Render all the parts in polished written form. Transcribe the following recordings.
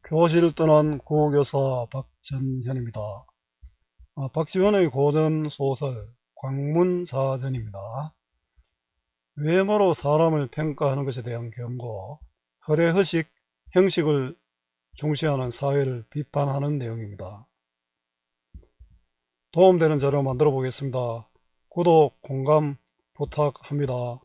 교실 떠난 국어교사 박전현입니다. 박지원의 고전 소설 광문사전입니다. 외모로 사람을 평가하는 것에 대한 경고, 허례허식, 형식을 중시하는 사회를 비판하는 내용입니다. 도움되는 자료 만들어 보겠습니다. 구독, 공감 부탁합니다.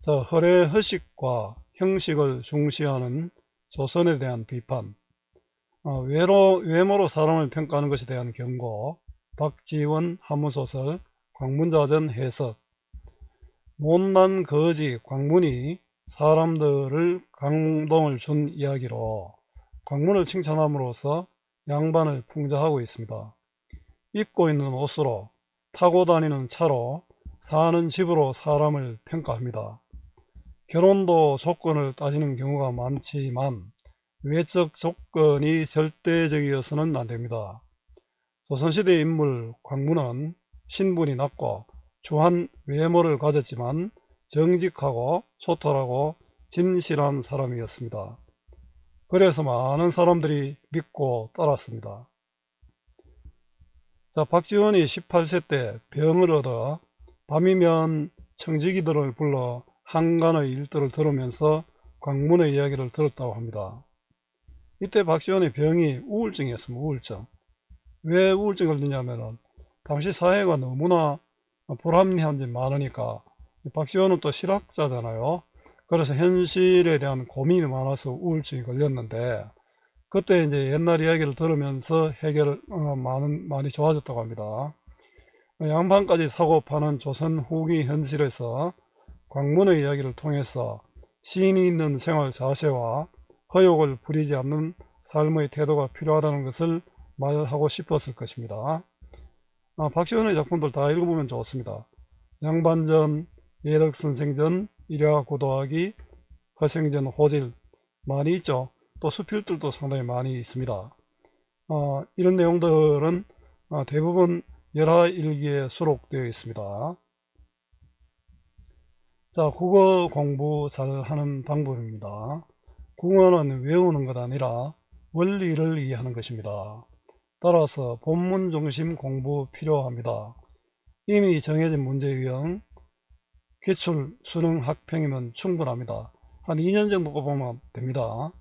자, 허례허식과 형식을 중시하는 조선에 대한 비판, 외모로 사람을 평가하는 것에 대한 경고, 박지원 한문소설, 광문자전 해석. 못난 거지 광문이 사람들을 감동을 준 이야기로 광문을 칭찬함으로써 양반을 풍자하고 있습니다. 입고 있는 옷으로, 타고 다니는 차로, 사는 집으로 사람을 평가합니다. 결혼도 조건을 따지는 경우가 많지만 외적 조건이 절대적이어서는 안됩니다. 조선시대 인물 광문은 신분이 낮고 추한 외모를 가졌지만 정직하고 소탈하고 진실한 사람이었습니다. 그래서 많은 사람들이 믿고 따랐습니다. 자, 박지원이 18세 때 병을 얻어 밤이면 청지기들을 불러 한간의 일들을 들으면서 광문의 이야기를 들었다고 합니다. 이때 박지원의 병이 우울증이었습니다. 우울증. 왜 우울증을 드냐면은 당시 사회가 너무나 불합리한 점이 많으니까, 박지원은 또 실학자잖아요. 그래서 현실에 대한 고민이 많아서 우울증이 걸렸는데, 그때 이제 옛날 이야기를 들으면서 많이 좋아졌다고 합니다. 양반까지 사고 파는 조선 후기 현실에서 광문의 이야기를 통해서 시인이 있는 생활 자세와 허욕을 부리지 않는 삶의 태도가 필요하다는 것을 말하고 싶었을 것입니다. 박지원의 작품들 다 읽어보면 좋습니다. 양반전, 예덕선생전, 일야고도하기, 허생전, 호질 많이 있죠. 또 수필들도 상당히 많이 있습니다. 이런 내용들은 대부분 열하일기에 수록되어 있습니다. 자, 국어 공부 잘 하는 방법입니다. 국어는 외우는 것 아니라 원리를 이해하는 것입니다. 따라서 본문 중심 공부 필요합니다. 이미 정해진 문제 유형, 기출, 수능, 학평이면 충분합니다. 한 2년 정도 보면 됩니다.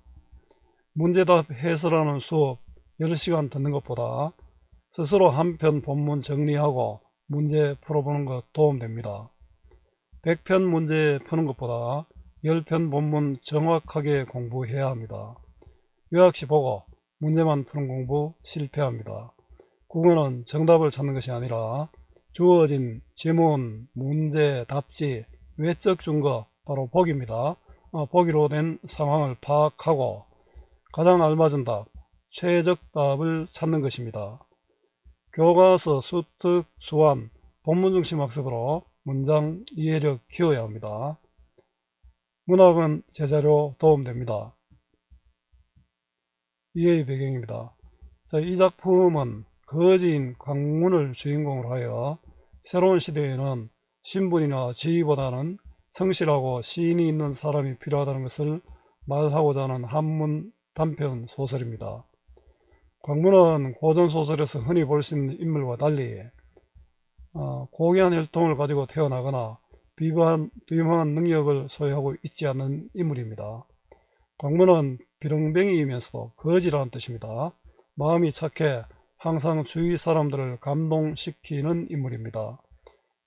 문제답 해설하는 수업 10시간 듣는 것보다 스스로 한 편 본문 정리하고 문제 풀어보는 것 도움됩니다. 100편 문제 푸는 것보다 10편 본문 정확하게 공부해야 합니다. 요약시 보고 문제만 푸는 공부 실패합니다. 국어는 정답을 찾는 것이 아니라 주어진 지문, 문제, 답지, 외적 증거, 바로 보기입니다. 보기로 된 상황을 파악하고 가장 알맞은 답, 최적 답을 찾는 것입니다. 교과서, 수특, 수완, 본문 중심 학습으로 문장 이해력 키워야 합니다. 문학은 제자료 도움됩니다. 이해의 배경입니다. 자, 이 작품은 거지인 광문을 주인공으로 하여 새로운 시대에는 신분이나 지위보다는 성실하고 시인이 있는 사람이 필요하다는 것을 말하고자 하는 한문 단편 소설입니다. 광문은 고전소설에서 흔히 볼 수 있는 인물과 달리 고귀한 혈통을 가지고 태어나거나 비범한 능력을 소유하고 있지 않는 인물입니다. 광문은 비렁뱅이이면서도 거지라는 뜻입니다. 마음이 착해 항상 주위 사람들을 감동시키는 인물입니다.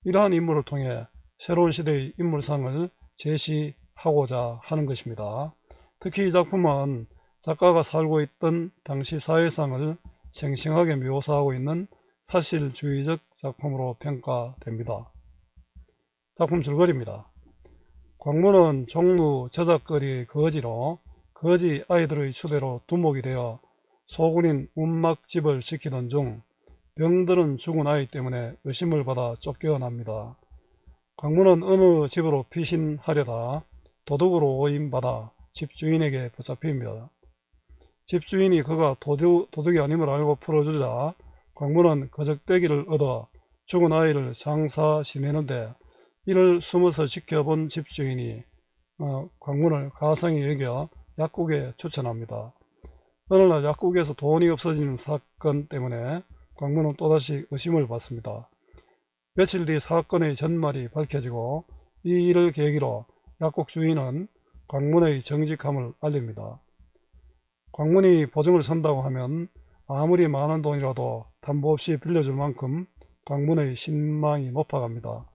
이러한 인물을 통해 새로운 시대의 인물상을 제시하고자 하는 것입니다. 특히 이 작품은 작가가 살고 있던 당시 사회상을 생생하게 묘사하고 있는 사실주의적 작품으로 평가됩니다. 작품 줄거리입니다. 광문은 종로 저작거리의 거지로 거지 아이들의 추대로 두목이 되어 소군인 운막집을 지키던 중 병들은 죽은 아이 때문에 의심을 받아 쫓겨납니다. 광문은 어느 집으로 피신하려다 도둑으로 오인받아 집주인에게 붙잡힙니다. 집주인이 그가 도둑이 아님을 알고 풀어주자 광문은 거적대기를 얻어 죽은 아이를 장사 지내는데, 이를 숨어서 지켜본 집주인이 광문을 가상히 여겨 약국에 추천합니다. 어느 날 약국에서 돈이 없어지는 사건 때문에 광문은 또다시 의심을 받습니다. 며칠 뒤 사건의 전말이 밝혀지고 이 일을 계기로 약국 주인은 광문의 정직함을 알립니다. 광문이 보증을 선다고 하면 아무리 많은 돈이라도 담보 없이 빌려줄 만큼 광문의 신망이 높아갑니다.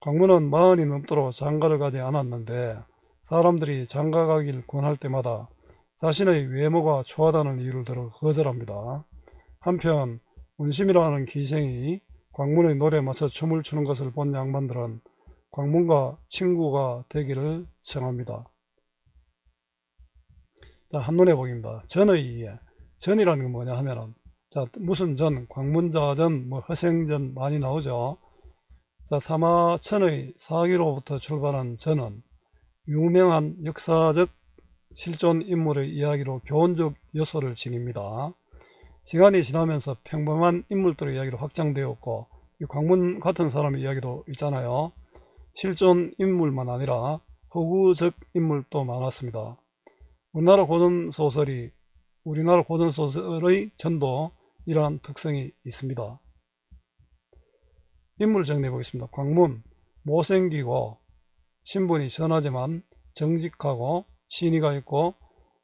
광문은 40이 넘도록 장가를 가지 않았는데 사람들이 장가 가길 권할 때마다 자신의 외모가 초하다는 이유를 들어 거절합니다. 한편 운심이라는 기생이 광문의 노래에 맞춰 춤을 추는 것을 본 양반들은 광문과 친구가 되기를 청합니다. 자, 한눈에 보기입니다. 전의 이해. 전이라는 건 뭐냐 하면은, 자, 무슨 전, 광문자전, 뭐 허생전 많이 나오죠. 자, 사마천의 사기로부터 출발한 전은 유명한 역사적 실존 인물의 이야기로 교훈적 요소를 지닙니다. 시간이 지나면서 평범한 인물들의 이야기로 확장되었고, 이 광문 같은 사람의 이야기도 있잖아요. 실존 인물만 아니라 허구적 인물도 많았습니다. 우리나라 고전소설의 전도 이러한 특성이 있습니다. 인물 정리해 보겠습니다. 광문, 못생기고 신분이 선하지만 정직하고 신의가 있고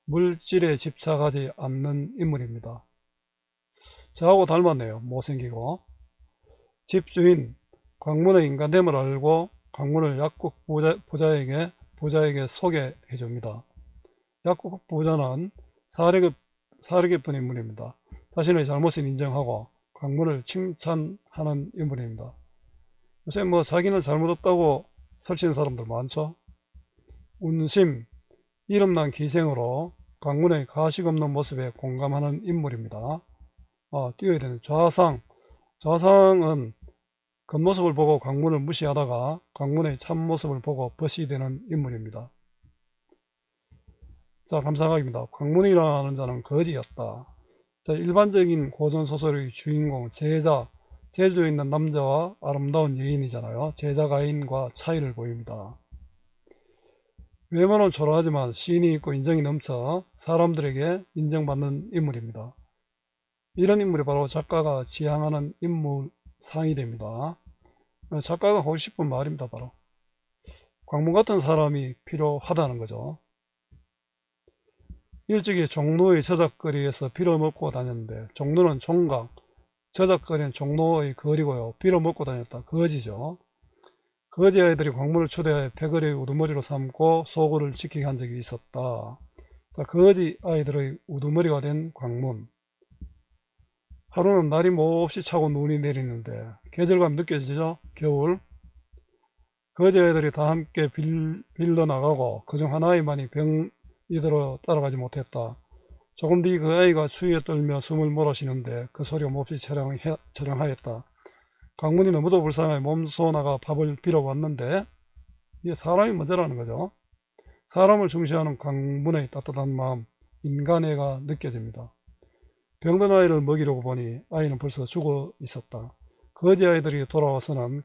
물질에 집착하지 않는 인물입니다. 저하고 닮았네요. 못생기고. 집주인, 광문의 인간됨을 알고 광문을 약국 부자에게 소개해 줍니다. 약국 부자는 사려 깊은 인물입니다. 자신의 잘못을 인정하고 광문을 칭찬하는 인물입니다. 요새 뭐 자기는 잘못 없다고 설치는 사람들 많죠. 운심, 이름난 기생으로 광문의 가식 없는 모습에 공감하는 인물입니다. 띄워야 되는 좌상은 겉모습을 보고 광문을 무시하다가 광문의 참모습을 보고 벗이 되는 인물입니다. 자, 감사각입니다. 광문이라는 자는 거지였다. 자, 일반적인 고전소설의 주인공 제주에 있는 남자와 아름다운 여인이잖아요. 제자가인과 차이를 보입니다. 외모는 초라하지만 신이 있고 인정이 넘쳐 사람들에게 인정받는 인물입니다. 이런 인물이 바로 작가가 지향하는 인물상이 됩니다. 작가가 하고 싶은 말입니다. 바로 광문 같은 사람이 필요하다는 거죠. 일찍이 종로의 저작거리에서 빌어먹고 다녔는데, 종로는 종각, 저작거리는 종로의 거리고요. 빌어먹고 다녔다. 거지죠. 거지 아이들이 광문을 초대해 패거리의 우두머리로 삼고 소굴을 지키게 한 적이 있었다. 자, 거지 아이들의 우두머리가 된 광문. 하루는 날이 몹시 차고 눈이 내리는데 계절감 느껴지죠? 겨울. 거지 아이들이 다 함께 빌러나가고 그중 하나의만이 병이 들어 따라가지 못했다. 조금 뒤 그 아이가 추위에 떨며 숨을 몰아쉬는데 그 소리가 몹시 처량하였다. 광문이 너무도 불쌍해 몸소 나가 밥을 빌어왔는데 이게 사람이 먼저라는 거죠. 사람을 중시하는 광문의 따뜻한 마음, 인간애가 느껴집니다. 병든 아이를 먹이려고 보니 아이는 벌써 죽어 있었다. 거지 아이들이 돌아와서는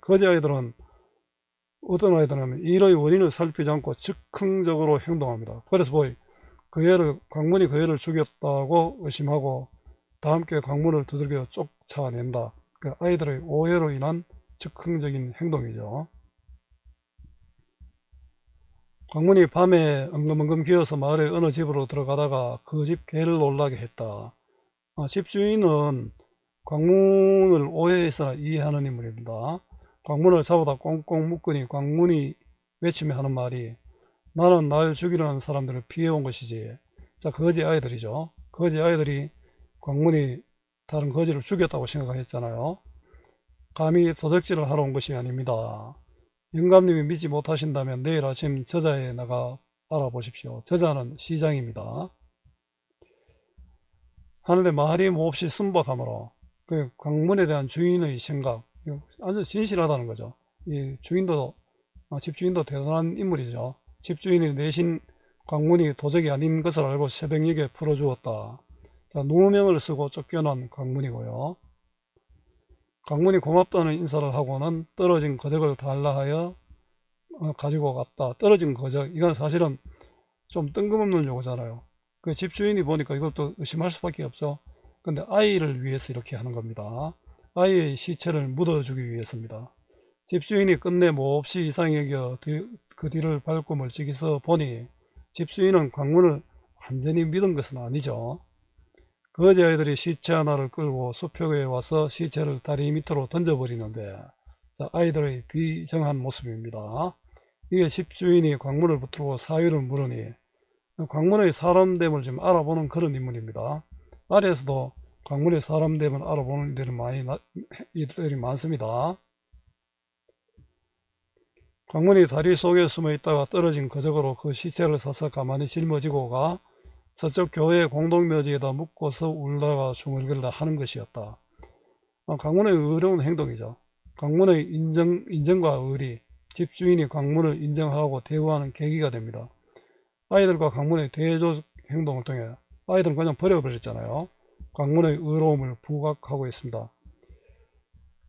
어떤 아이들은 일의 원인을 살피지 않고 즉흥적으로 행동합니다. 그래서 광문이 그 애를 죽였다고 의심하고 다 함께 광문을 두들겨 쫓아낸다. 그 아이들의 오해로 인한 즉흥적인 행동이죠. 광문이 밤에 엉금엉금 기어서 마을의 어느 집으로 들어가다가 그 집 개를 놀라게 했다. 집주인은 광문을 오해해서 이해하는 인물입니다. 광문을 잡아다 꽁꽁 묶으니 광문이 외치며 하는 말이 나는 날 죽이려는 사람들을 피해온 것이지. 자, 거지 아이들이죠. 거지 아이들이 광문이 다른 거지를 죽였다고 생각했잖아요. 감히 도적질을 하러 온 것이 아닙니다. 영감님이 믿지 못하신다면 내일 아침 저자에 나가 알아보십시오. 저자는 시장입니다. 하는데 말이 몹시 순박하므로 그 광문에 대한 주인의 생각 아주 진실하다는 거죠. 이 집주인도 대단한 인물이죠. 집주인이 내신 광문이 도적이 아닌 것을 알고 새벽녘에 풀어주었다. 자, 누명을 쓰고 쫓겨난 광문이고요. 광문이 고맙다는 인사를 하고는 떨어진 거적을 달라 하여 가지고 갔다. 떨어진 거적, 이건 사실은 좀 뜬금없는 요구잖아요. 그 집주인이 보니까 이것도 의심할 수밖에 없죠. 근데 아이를 위해서 이렇게 하는 겁니다. 아이의 시체를 묻어주기 위해서입니다. 집주인이 끝내 몹시 이상히 여겨 그 뒤를 밟고 멀찍이 서 보니 집주인은 광문을 완전히 믿은 것은 아니죠. 그 여자아이들이 시체 하나를 끌고 수표에 와서 시체를 다리 밑으로 던져버리는데, 자, 아이들의 비정한 모습입니다. 이게 집주인이 광문을 붙들고 사유를 물으니 광문의 사람됨을 좀 알아보는 그런 인물입니다. 아래에서도 광문의 사람됨을 알아보는 이들이 많습니다. 광문이 다리 속에 숨어 있다가 떨어진 거적으로 그 시체를 사서 가만히 짊어지고 가 서쪽 교회 공동묘지에다 묻고서 울다가 중얼거리다 하는 것이었다. 광문의 의로운 행동이죠. 광문의 인정과 의리, 집주인이 광문을 인정하고 대우하는 계기가 됩니다. 아이들과 광문의 대조 행동을 통해 아이들은 그냥 버려버렸잖아요. 광문의 의로움을 부각하고 있습니다.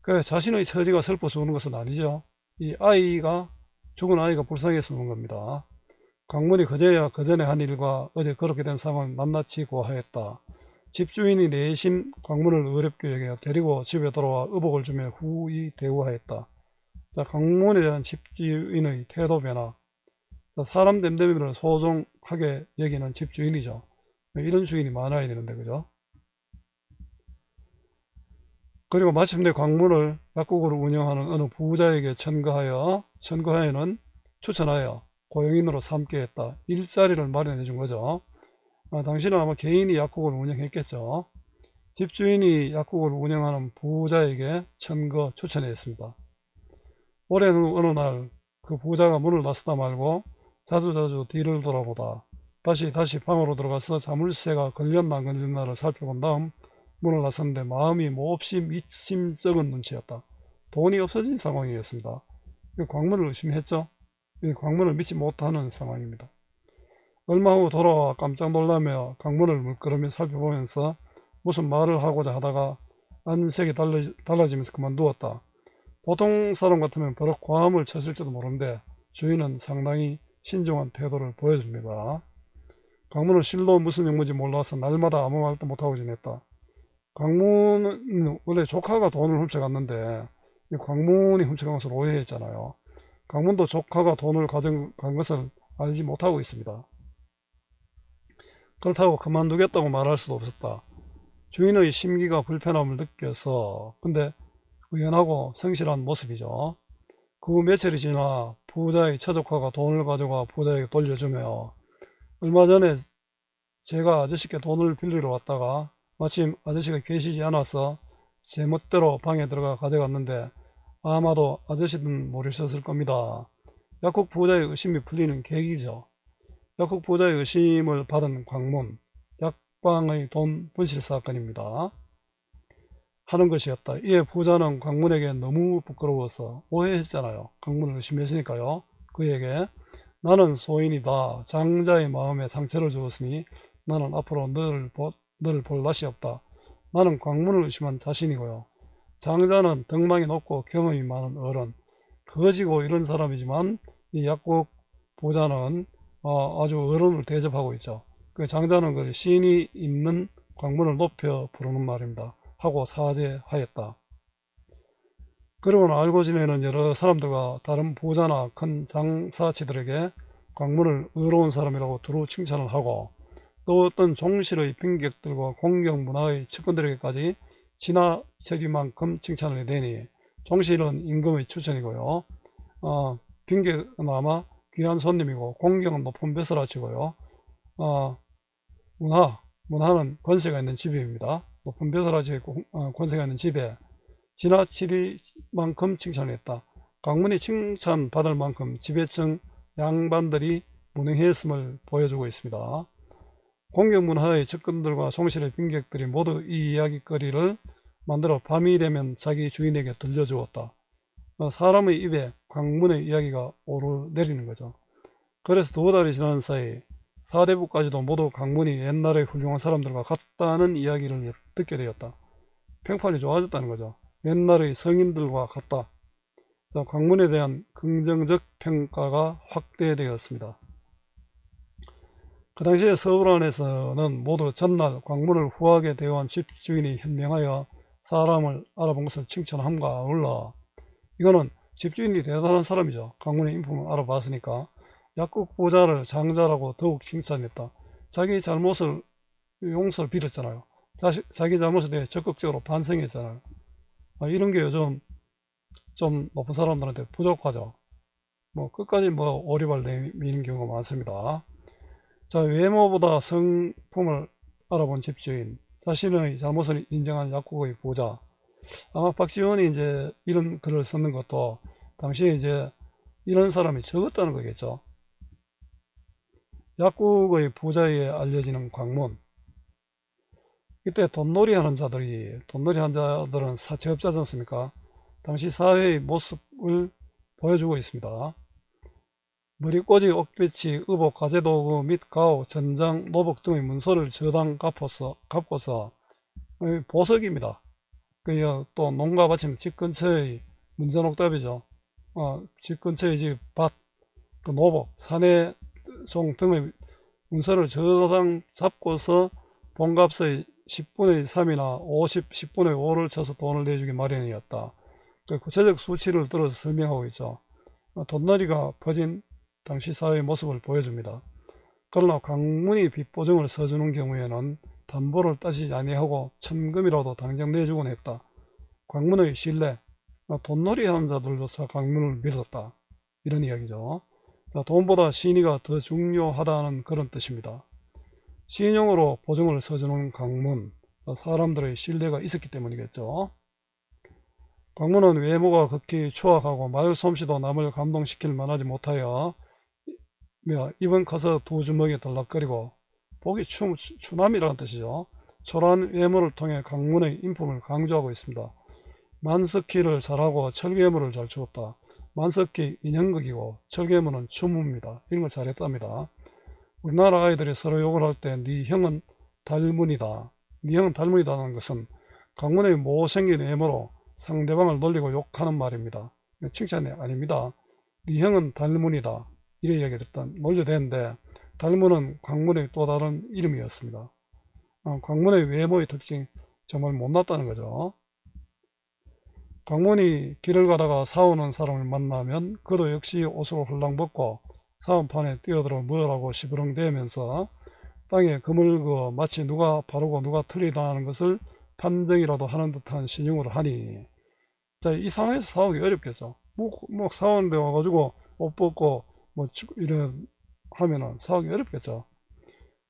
그 자신의 처지가 슬퍼 죽는 것은 아니죠. 이 아이가, 죽은 아이가 불쌍해서 죽는 겁니다. 광문이 그제야 그전에 한 일과 어제 그렇게 된 상황을 낱낱이 고하였다. 집주인이 내심 광문을 어렵게 여겨 데리고 집에 돌아와 의복을 주며 후히 대우하였다. 자, 광문에 대한 집주인의 태도 변화. 사람 됨됨이를 소중하게 여기는 집주인이죠. 이런 주인이 많아야 되는데, 그죠? 그리고 마침내 광문을 약국을 운영하는 어느 부자에게 천거하여는 추천하여 고용인으로 삼게 했다. 일자리를 마련해 준 거죠. 당신은 아마 개인이 약국을 운영했겠죠. 집주인이 약국을 운영하는 부자에게 추천했습니다. 올해는 어느 날 그 부자가 문을 나서다 말고 자주자주 뒤를 돌아보다 다시 방으로 들어가서 자물쇠가 걸렸나 안 걸렸나를 살펴본 다음 문을 나섰는데 마음이 몹시 미심쩍은 눈치였다. 돈이 없어진 상황이었습니다. 광문을 의심했죠. 광문을 믿지 못하는 상황입니다. 얼마 후 돌아와 깜짝 놀라며 광문을 물끄러미 살펴보면서 무슨 말을 하고자 하다가 안색이 달라지면서 그만두었다. 보통 사람 같으면 버럭 과음을 쳤을지도 모르는데 주인은 상당히 신중한 태도를 보여줍니다. 광문은 실로 무슨 용무인지 몰라서 날마다 아무 말도 못하고 지냈다. 광문은 원래 조카가 돈을 훔쳐갔는데 광문이 훔쳐간 것을 오해했잖아요. 광문도 조카가 돈을 가져간 것을 알지 못하고 있습니다. 그렇다고 그만두겠다고 말할 수도 없었다. 주인의 심기가 불편함을 느껴서, 근데 의연하고 성실한 모습이죠. 그 며칠이 지나 부자의 처조카가 돈을 가져가 부자에게 돌려주며, 얼마 전에 제가 아저씨께 돈을 빌리러 왔다가 마침 아저씨가 계시지 않아서 제 멋대로 방에 들어가 가져갔는데 아마도 아저씨는 모르셨을 겁니다. 약국 부자의 의심이 풀리는 계기죠. 약국 부자의 의심을 받은 광문, 약방의 돈 분실 사건입니다. 하는 것이었다. 이에 부자는 광문에게 너무 부끄러워서 오해했잖아요. 광문을 의심했으니까요. 그에게 나는 소인이다. 장자의 마음에 상처를 주었으니 나는 앞으로 너를 볼 낯이 없다. 나는 광문을 의심한 자신이고요. 장자는 덕망이 높고 경험이 많은 어른, 거지고 이런 사람이지만 이 약국 부자는 아주 어른을 대접하고 있죠. 그 장자는 그 신이 있는 광문을 높여 부르는 말입니다. 하고 사죄하였다. 그리고는 알고 지내는 여러 사람들과 다른 부자나 큰 장사치들에게 광문을 의로운 사람이라고 두루 칭찬을 하고 또 어떤 종실의 빈객들과 공경문화의 측근들에게까지 지나치리만큼 칭찬을 해대니 종실은 임금의 추천이고요. 빈객은 아마 귀한 손님이고 공경은 높은 벼슬아치고요. 문화는 권세가 있는 집입니다. 높은 벼슬아치에 권세가 있는 집에 지나치리만큼 칭찬했다. 광문이 칭찬받을 만큼 지배층 양반들이 무능했음을 보여주고 있습니다. 공경문화의 측근들과 종실의 빈객들이 모두 이 이야기거리를 만들어 밤이 되면 자기 주인에게 들려주었다. 사람의 입에 광문의 이야기가 오르내리는 거죠. 그래서 2달이 지난 사이 사대부까지도 모두 광문이 옛날에 훌륭한 사람들과 같다는 이야기를 듣게 되었다. 평판이 좋아졌다는 거죠. 옛날의 성인들과 같다. 광문에 대한 긍정적 평가가 확대되었습니다. 그 당시에 서울 안에서는 모두 전날 광문을 후하게 대우한 집주인이 현명하여 사람을 알아본 것을 칭찬함과 아울러, 이거는 집주인이 대단한 사람이죠. 광문의 인품을 알아봤으니까 약국 부자를 장자라고 더욱 칭찬했다. 자기 잘못을 용서를 빌었잖아요. 자기 잘못에 대해 적극적으로 반성했잖아요. 이런 게 요즘 좀 높은 사람들한테 부족하죠. 뭐 끝까지 뭐 오리발 내미는 경우가 많습니다. 자, 외모보다 성품을 알아본 집주인, 자신의 잘못을 인정한 약국의 부자. 아마 박지원이 이제 이런 글을 썼는 것도 당시에 이제 이런 사람이 적었다는 거겠죠. 약국의 부자에 알려지는 광문. 이때 돈놀이 하는 자들은 사채업자지 않습니까? 당시 사회의 모습을 보여주고 있습니다. 머리꼬지, 옥배치, 의복, 가재도구 및 가오, 전장, 노복 등의 문서를 저당 갚고서 보석입니다. 또 농가 받침 집 근처의 문전옥답이죠. 집 근처의 집 밭, 그 노복, 사내종 등의 문서를 저당 잡고서 본값의 10분의 3이나 10분의 5를 쳐서 돈을 내주기 마련이었다. 구체적 수치를 들어서 설명하고 있죠. 돈놀이가 퍼진 당시 사회의 모습을 보여줍니다. 그러나 광문이 빚보증을 서주는 경우에는 담보를 따지지 아니하고 천금이라도 당장 내주곤 했다. 광문의 신뢰, 돈놀이 하는 자들로서 광문을 믿었다. 이런 이야기죠. 돈보다 신의가 더 중요하다는 그런 뜻입니다. 신용으로 보증을 서주는 광문, 사람들의 신뢰가 있었기 때문이겠죠. 광문은 외모가 극히 추악하고 말솜씨도 남을 감동시킬 만하지 못하여 입은 커서 두 주먹이 덜럭거리고 보기 추남이라는 뜻이죠. 초라한 외모를 통해 광문의 인품을 강조하고 있습니다. 만석기를 잘하고 철괴물을 잘 주었다. 만석기 인형극이고 철괴물은 추무입니다. 이런 걸 잘했답니다. 우리나라 아이들이 서로 욕을 할 때 네 형은 닮은이다. 네 형은 닮은이다는 것은 광문의 못생긴 외모로 상대방을 놀리고 욕하는 말입니다. 칭찬이 아닙니다. 네 형은 닮은이다. 이런 이야기를 일단 놀려대는데, 닮은은 광문의 또 다른 이름이었습니다. 광문의 외모의 특징 정말 못났다는 거죠. 광문이 길을 가다가 사오는 사람을 만나면 그도 역시 옷을 홀랑 벗고 사원판에 뛰어들어 뭐라고 시부렁대면서 땅에 금을 그어 마치 누가 바르고 누가 틀리다 하는 것을 판정이라도 하는 듯한 신용을 하니, 자, 이 상황에서 사오기 어렵겠죠. 뭐 사오는데 와가지고 옷 벗고 뭐 이런 하면은 사오기 어렵겠죠.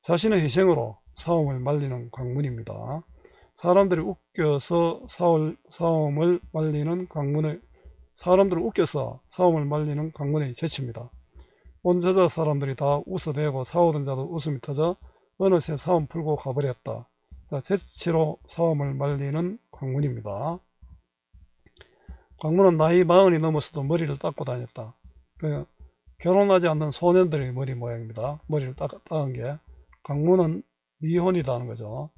자신의 희생으로 사움을 말리는 광문입니다. 사람들이 웃겨서 사움을 말리는 광문의 재치입니다. 온 여자 사람들이 다 웃어대고 사오던 자도 웃음이 터져 어느새 사움 풀고 가버렸다. 재치로 사움을 말리는 광문입니다. 광문은 나이 40이 넘어서도 머리를 닦고 다녔다. 결혼하지 않는 소년들의 머리 모양입니다. 머리를 닦은 게. 광문은 미혼이다는 거죠.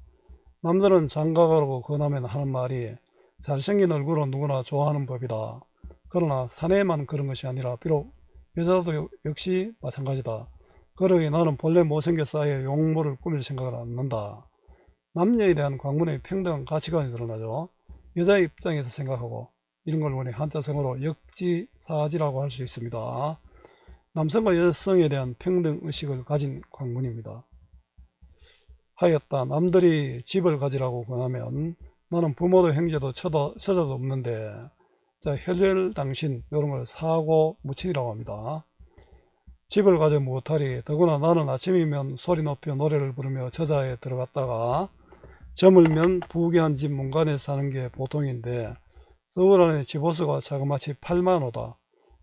남들은 장가가라고 권하면 하는 말이 잘생긴 얼굴은 누구나 좋아하는 법이다. 그러나 사내만 그런 것이 아니라 비록 여자도 역시 마찬가지다. 그러기 나는 본래 못생겨서 아예 용모를 꾸밀 생각을 않는다. 남녀에 대한 광문의 평등한 가치관이 드러나죠. 여자 입장에서 생각하고, 이런 걸 우리 한자성어로 역지사지라고 할 수 있습니다. 남성과 여성에 대한 평등의식을 가진 광문입니다. 하였다. 남들이 집을 가지라고 권하면 나는 부모도 형제도 처자도 없는데, 자, 혈혈당신 이런 걸 사고 무친이라고 합니다. 집을 가져 못하리. 더구나 나는 아침이면 소리 높여 노래를 부르며 저자에 들어갔다가 저물면 부귀한 집 문간에 사는 게 보통인데 서울 안에 집호수가 자그마치 8만호다.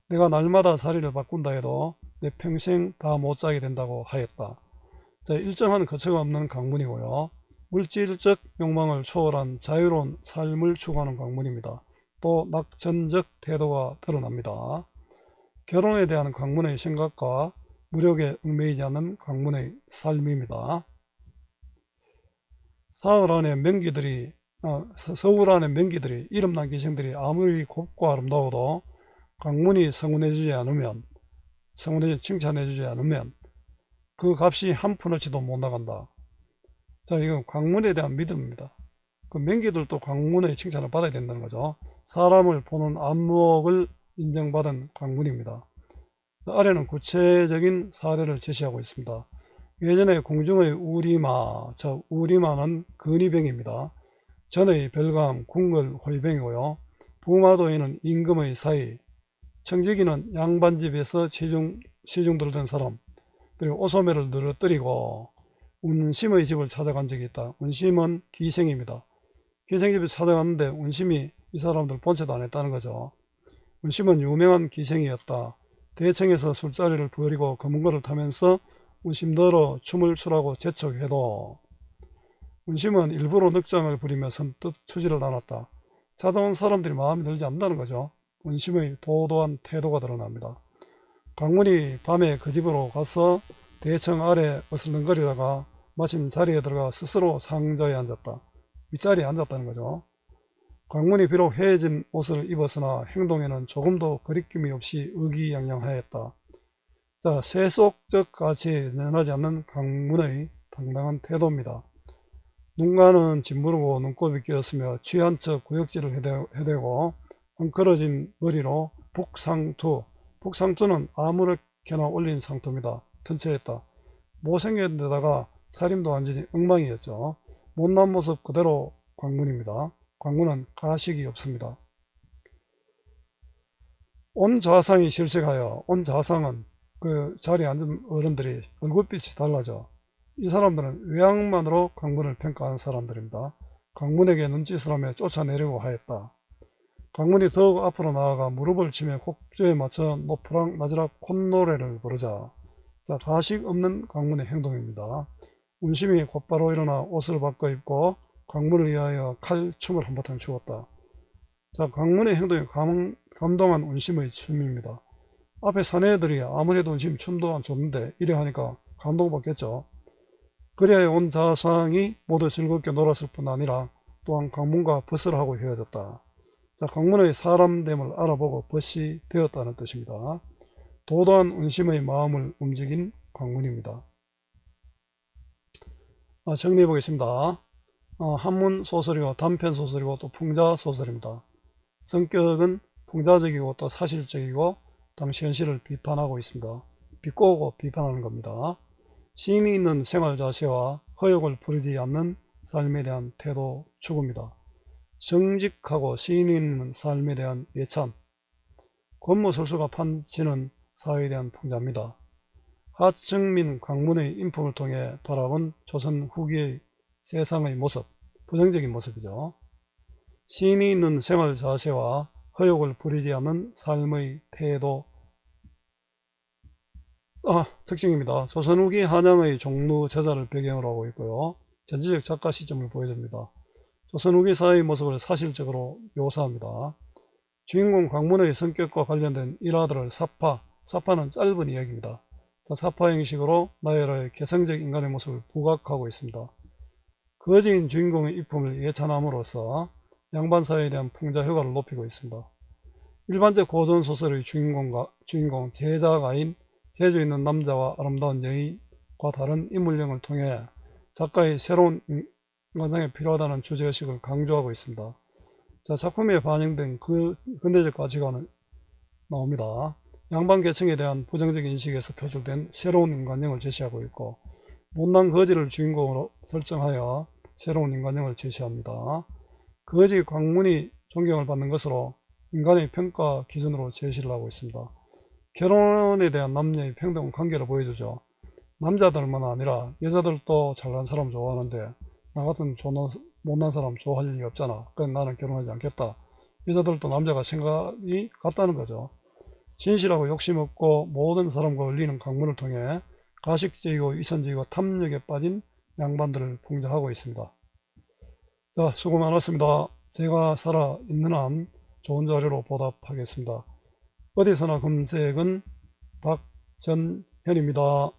내가 날마다 자리를 바꾼다 해도 내 평생 다 못 자게 된다고 하였다. 자, 일정한 거처가 없는 광문이고요. 물질적 욕망을 초월한 자유로운 삶을 추구하는 광문입니다. 또 낙천적 태도가 드러납니다. 결혼에 대한 광문의 생각과 무력에 얽매이지 않는 광문의 삶입니다. 서울 안의 명기들이 이름난 기생들이 아무리 곱고 아름다워도 광문이 칭찬해주지 않으면 그 값이 한 푼어치도 못 나간다. 자, 이건 광문에 대한 믿음입니다. 그 명기들도 광문의 칭찬을 받아야 된다는 거죠. 사람을 보는 안목을 인정받은 광문입니다. 아래는 구체적인 사례를 제시하고 있습니다. 예전에 공중의 우리마, 저 우리마는 근위병입니다. 전의 별감, 궁궐 호위병이고요. 부마도에는 임금의 사이, 청지기는 양반집에서 시중 들던 사람, 그리고 오소매를 늘어뜨리고 운심의 집을 찾아간 적이 있다. 운심은 기생입니다. 기생집에 찾아갔는데 운심이 이 사람들 본체도 안 했다는 거죠. 운심은 유명한 기생이었다. 대청에서 술자리를 벌이고 검은거를 타면서 운심더러 춤을 추라고 재촉해도 운심은 일부러 늑장을 부리며 선뜻 추지를 않았다. 찾아온 사람들이 마음에 들지 않는다는 거죠. 운심의 도도한 태도가 드러납니다. 강문이 밤에 그 집으로 가서 대청 아래 어슬렁거리다가 마침 자리에 들어가 스스로 상자에 앉았다. 윗자리에 앉았다는 거죠. 강문이 비록 헤어진 옷을 입었으나 행동에는 조금도 거리낌이 없이 의기양양하였다. 자, 세속적 가치에 연연하지 않는 강문의 당당한 태도입니다. 눈가는 짓무르고 눈곱이 끼었으며 취한 척 구역질을 해대고 엉클어진 머리로 북상투는 아무렇게나 올린 상투입니다. 튼치했다. 못생긴 데다가 살림도 완전히 엉망이었죠. 못난 모습 그대로 광문입니다. 광문은 가식이 없습니다. 온 좌상이 실색하여, 온 좌상은 그 자리에 앉은 어른들이 얼굴빛이 달라져. 이 사람들은 외양만으로 광문을 평가한 사람들입니다. 광문에게 눈짓을 하며 쫓아내려고 하였다. 광문이 더욱 앞으로 나아가 무릎을 치며 곡조에 맞춰 노프랑 나지락 콧노래를 부르자. 자, 가식 없는 광문의 행동입니다. 운심이 곧바로 일어나 옷을 바꿔 입고 광문을 위하여 칼춤을 한바탕 추었다. 자, 광문의 행동에 감동한 운심의 춤입니다. 앞에 사내들이 아무래도 운심 춤도 안 췄는데 이래 하니까 감동받겠죠. 그래야 온 자상이 모두 즐겁게 놀았을 뿐 아니라 또한 광문과 벗을 하고 헤어졌다. 자, 광문의 사람됨을 알아보고 벗이 되었다는 뜻입니다. 도도한 운심의 마음을 움직인 광문입니다. 정리해 보겠습니다. 한문 소설이고 단편 소설이고 또 풍자 소설입니다. 성격은 풍자적이고 또 사실적이고 당시 현실을 비판하고 있습니다. 비꼬고 비판하는 겁니다. 시인이 있는 생활 자세와 허욕을 부리지 않는 삶에 대한 태도 추구입니다. 정직하고 시인이 있는 삶에 대한 예찬, 권모술수가 판치는 사회에 대한 풍자입니다. 하청민 광문의 인품을 통해 바라본 조선 후기의 세상의 모습, 부정적인 모습이죠. 시인이 있는 생활 자세와 허욕을 부리지 않는 삶의 태도, 특징입니다. 조선 후기 한양의 종로 제자를 배경으로 하고 있고요. 전지적 작가 시점을 보여줍니다. 조선 후기 사회의 모습을 사실적으로 묘사합니다. 주인공 광문의 성격과 관련된 일화들을 사파는 짧은 이야기입니다. 사파 형식으로 나열하여 개성적 인간의 모습을 부각하고 있습니다. 거지인 주인공의 이품을 예찬함으로써 양반사회에 대한 풍자 효과를 높이고 있습니다. 일반적 고전소설의 주인공 제자가인 재주 있는 남자와 아름다운 여인과 다른 인물형을 통해 작가의 새로운 인간상에 필요하다는 주제의식을 강조하고 있습니다. 자, 작품에 반영된 그 근대적 가치관은 나옵니다. 양반 계층에 대한 부정적 인식에서 표출된 새로운 인간형을 제시하고 있고, 못난 거지를 주인공으로 설정하여 새로운 인간형을 제시합니다. 거지 광문이 존경을 받는 것으로 인간의 평가 기준으로 제시를 하고 있습니다. 결혼에 대한 남녀의 평등 관계를 보여주죠. 남자들만 아니라 여자들도 잘난 사람 좋아하는데 나 같은 못난 사람 좋아할 일이 없잖아. 그래서 나는 결혼하지 않겠다. 여자들도 남자가 생각이 같다는 거죠. 진실하고 욕심 없고 모든 사람과 어울리는 강문을 통해 가식적이고 위선적이고 탐욕에 빠진 양반들을 풍자하고 있습니다. 자, 수고 많았습니다. 제가 살아 있는 한 좋은 자료로 보답하겠습니다. 어디서나 검색은 박전현입니다.